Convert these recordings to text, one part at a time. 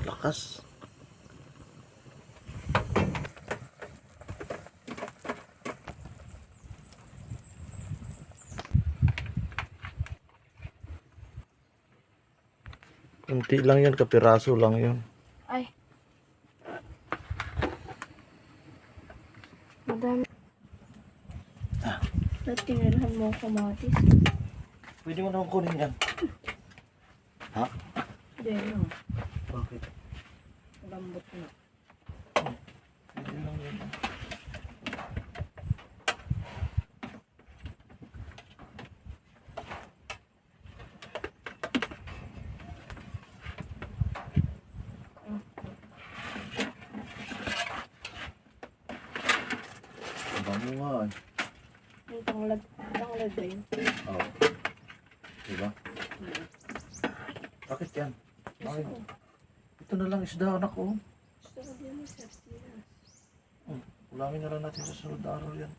Lakas. Kunti lang yun, kapiraso lang yun. Ay. Madami. Ba't tinirahan mo ang kamatis? Pwede mo naman kunin yan. Ha? Hindi, no. Bakit? Lambot na. Pwede lang yun. Ang mo nga eh. Yung tanglad ba yun? Oo. Diba? Bakit yan? Bakit? Ito na lang isda, anak ko. Gusto ko din yung sardinas. Ulangin na lang natin sa sunod na araw yan.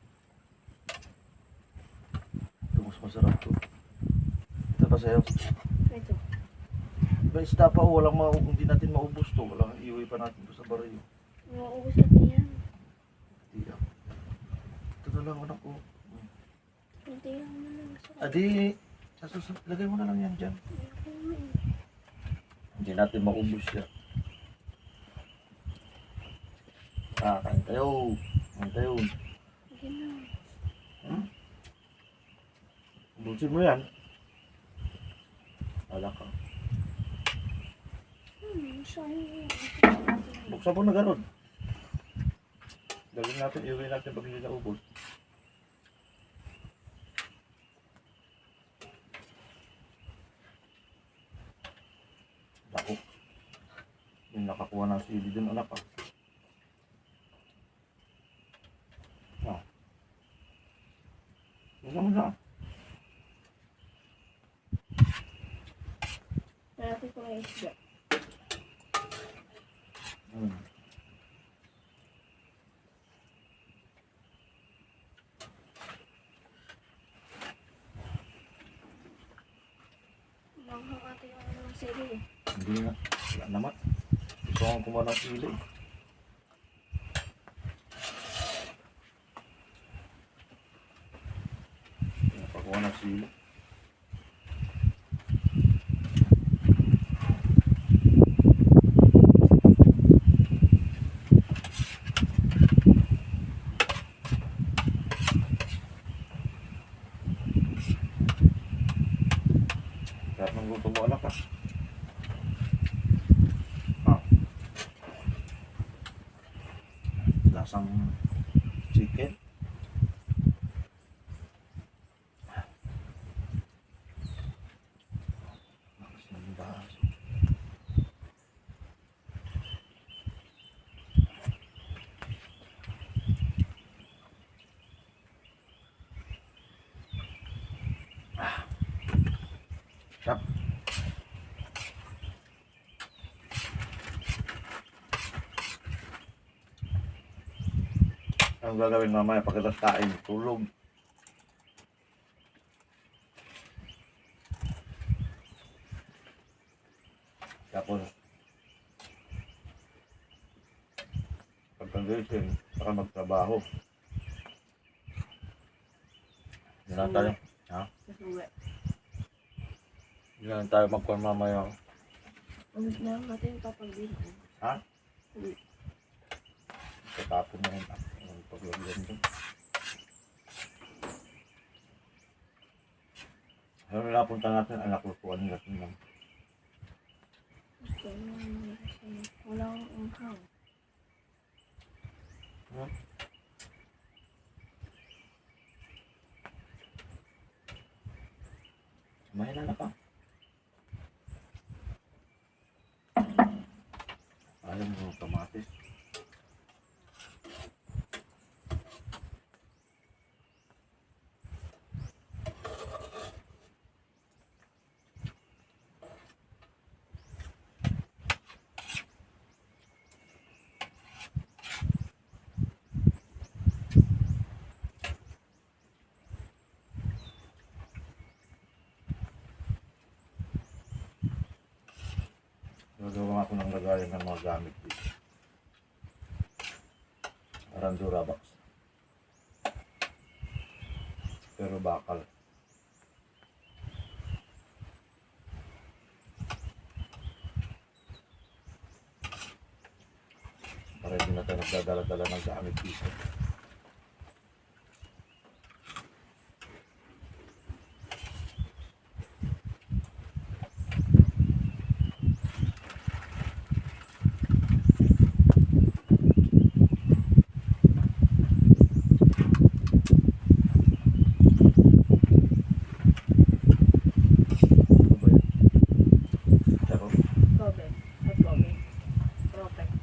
Ito mas masarap to. Ito pa sa'yo. Ito. Diba isda pa o, hindi natin maubos to. Walang iuwi pa natin to sa baril. Mauubos natin yan. Hindi ah. Ito na lang anak ko. Hindi lang naman. Adi, sa susunod, lagay mo na lang yan dyan. Hindi natin maubos yan. Kain tayo. Kain tayo. Hindi na. Ubusin mo yan. Wala ka. Sayang. Buksan mo na ganun. Dalhin natin, iuwi natin pag hindi naubos. Ako. Yung nakakuha ng sili dun, anak ah. Ah. Buksan mo na. Malapit ko yung isda. Manghang ate yung ano ng sili eh. Hindi nga. Wala naman. Gusto kong kumuha ng sili. Napakuha ng sili. Sarap ng luto mo anak ah. Lasang chicken. Lakas ng bahas. Sarap. Ang gagawin mamaya pagkatapos kain, tulog. Tapos pagkagising, saka magtrabaho. Hindi na tayo. Ha? Nasuwi. Hindi na tayo magkuhan mamaya. Ulit na lang natin yung papagdin. Ha? Ulit. Tatapon na rin ako. Paglagyan doon. Ano napunta natin, anak ko po, ano natin lang. Gusto mo naman kasi walang unghang. Mahina na pa. Ayaw mo kamatis. Gagawa ako ng lagayan ng mga gamit dito. Parang Durabox. Pero bakal. Para hindi na tayo nagdadala-dala ng gamit dito. Ano ba yun? Pero, Kobe. At Kobe. Protect.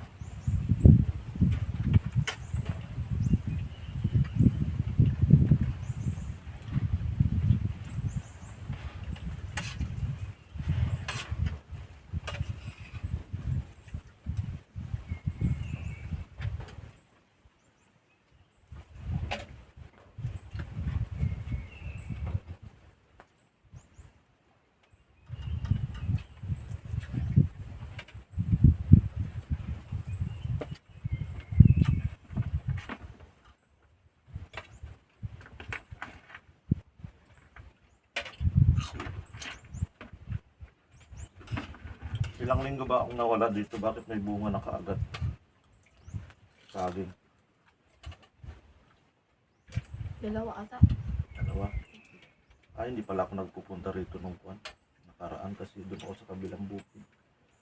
ilang linggo ba akong nawala dito? Bakit may bunga na kaagad? Saging. Dalawa ata. Dalawa. Ay, hindi pala ako nagpupunta rito nung kuwan. Nakaraan kasi doon ako sa kabilang bukid.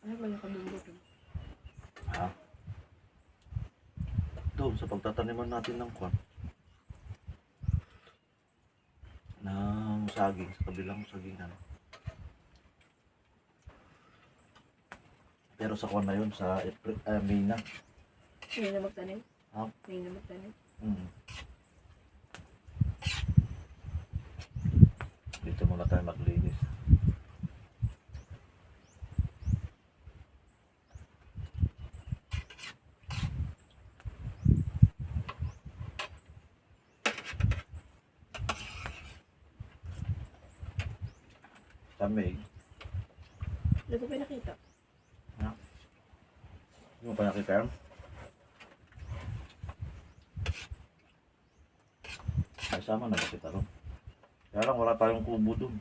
Ano ba yung kabundukin? Ha? Doon, sa pagtataniman natin ng kuwan. Ng saging, sa kabilang sagingan. Pero sa kuwan na yun, sa April, May na. May na magtanim? Ha? May na magtanim? Hmm. Dito muna tayo maglinis. Sa May. Hindi ko pinakita. Hindi mo pa nakita yan? Ay, sama na ba kita ron? Kaya lang wala tayong kubo dun.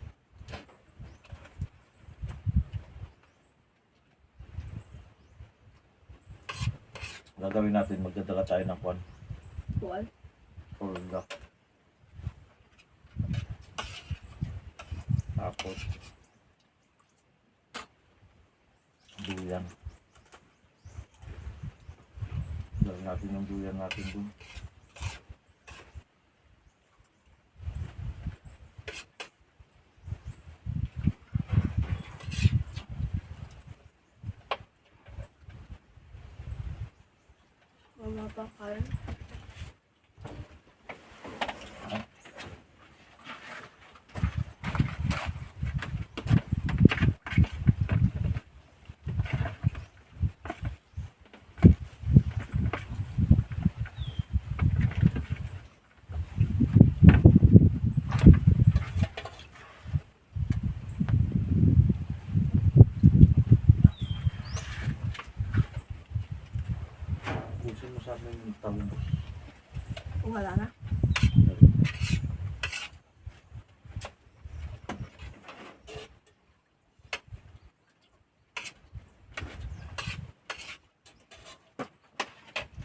Gagawin natin, magdadala tayo ng kwan. Kual? For the tapos duyan. Gawin natin yung duyan natin dun. Wala pa kain. Pusin mo sa amin yung talbos. Wala na.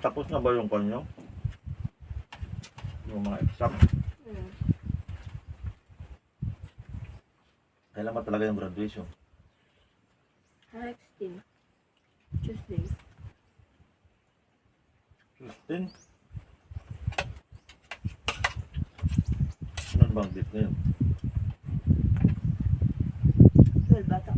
Tapos na ba yung kanyo? Yung mga exam? Hmm. Kailan ba talaga yung graduation? 16. Tuesday. 15? Ano bang date ngayon? 12 bata.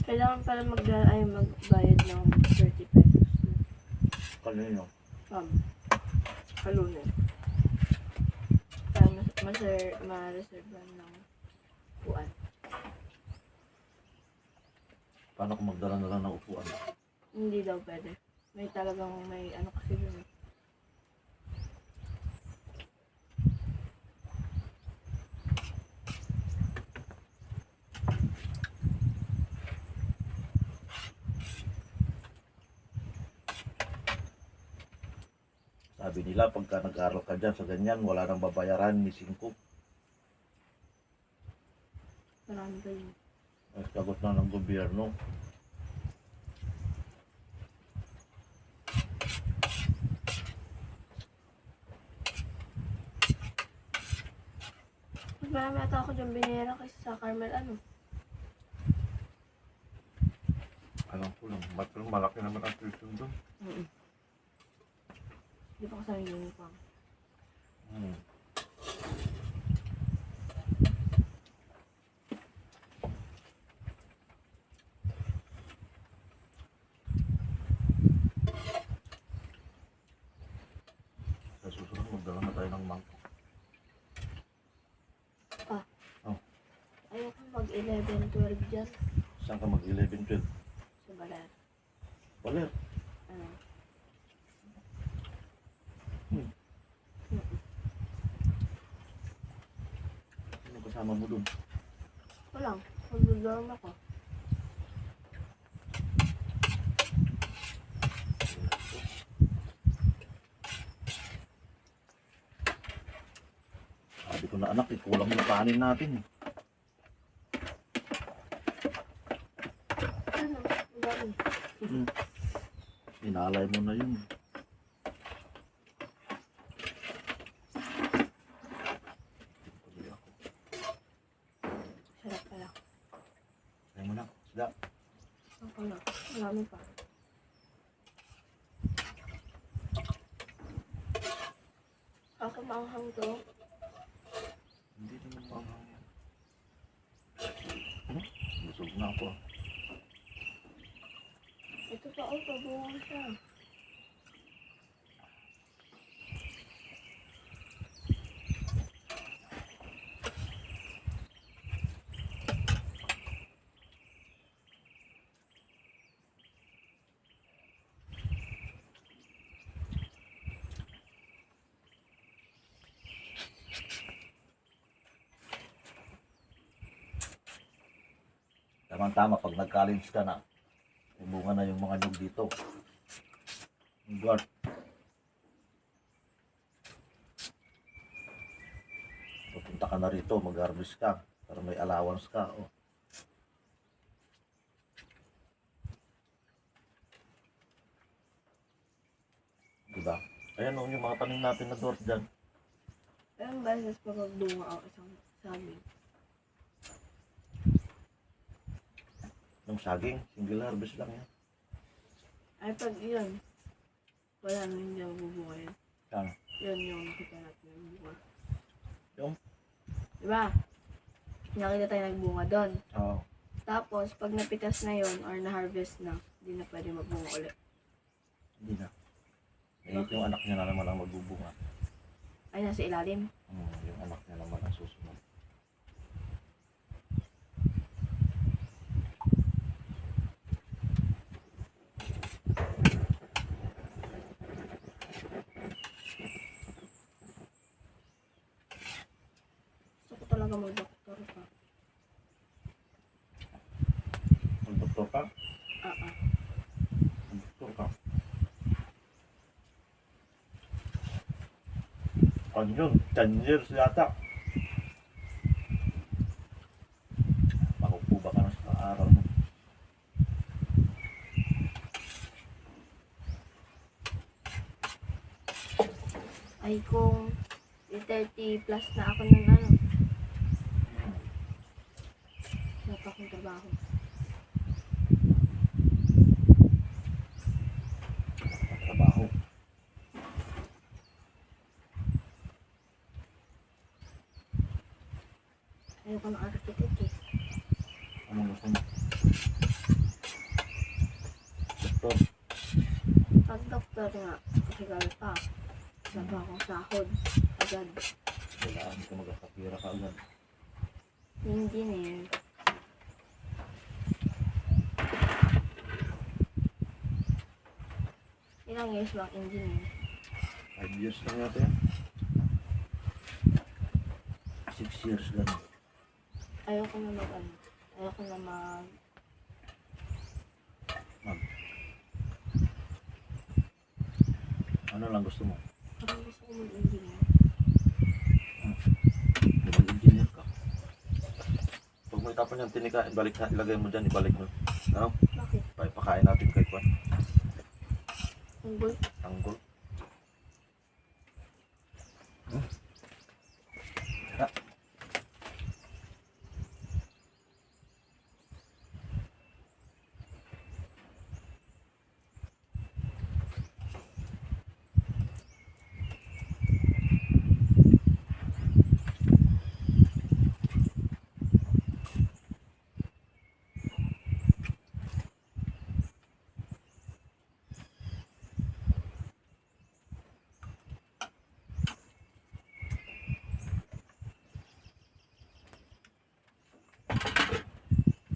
Kailangan pala magbayad ng 30 pesos. Kanino? Kalunin. Para ma-reserve ng upuan. Paano kung magdala na lang ng upuan? Hindi daw pwede. May talagang may ano kasi dun. Sabi nila, pagka nag-aaral ka dyan sa ganyan, wala nang babayaran ni 5. Marami pa yun. Ay, sagot na ng gobyerno. Mas marami ata ako dyan binira kasi sa Carmel ano. Alam ko lang, malaki naman ang tuition doon. Hindi pa kasama yung uniform. Sa susunod, magdala na tayo ng mangkok. Ayoko mag 11-12 dyan. Saan ka mag-11-12? Sa Baler. Baler. Ano? Sino kasama mo doon? Walang. Mag-dorm ako. Sabi ko na anak, kulang yung kanin natin. Ano? Ang dami. Inalay mo na yun. Sarap pala. Kaya mo na, sila. Ang pala. Marami pa. Ako maanghang to. Hindi naman maanghang yan. Busog na ako. Ito pa oh, pabungan siya. Tama-tama, pag nag-college ka na, bunga na yung mga nyug dito. Guard. Pupunta ka na rito, mag-harvest ka, para may allowance ka. Oh. Diba? Ayan o, yung mga tanim natin na doors dyan. Ilang beses pa magbunga ang isang saging. Yung saging, single harvest lang yan. Ay pag yun, wala na hindi ako bubunga yun. Yan. Yun yung nakita natin ng bunga. Yung? Diba? Nakita tayo nagbunga doon. Oo. Tapos, pag napitas na yun or na-harvest na, hindi na pwede magbunga ulit. Hindi na. Eh, yung anak niya na naman ang magbubunga. Ay, nasa ilalim. Yung anak niya naman ang susunod. Gusto ko talaga mag-doktor pa. Mag-doktor ka? Ah. Mag-doktor ka. Ano yun? 10 years yata. Makukuba ka na sa araw mo. Ay, kung 30 plus na ako ng ano, wala pa akong trabaho. Trabaho. Ayoko ng architect eh. Anong gusto mo? Doktor. Pag doktor nga, kasigal pa. Wala pa akong sahod. Agad. Kailangan ka magkakapira ka agad. Hindi na yun. Ilang years bang engineer? 5 years lang yata yan. 6 years ganun. Ayoko na mag ano. Ayoko na mag... Ano lang gusto mo? Parang gusto ko mag-engineer. Mag-engineer ka. Pag may tapon yung tinika, ibalik na, ilagay mo dyan, ibalik mo. Ano? Bakit? Pakain natin kay Kwan. Unggol? Tanggol.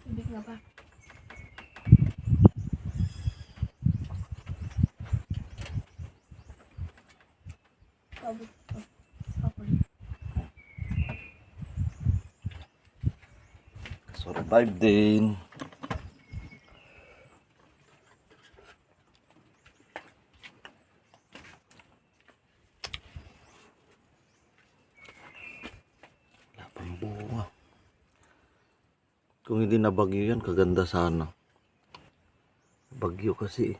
Ibig na ba? Sabot ko. Ako. Survive din. Wala pang bunga. Kung hindi na bagyo yan, kaganda sana. Bagyo kasi eh.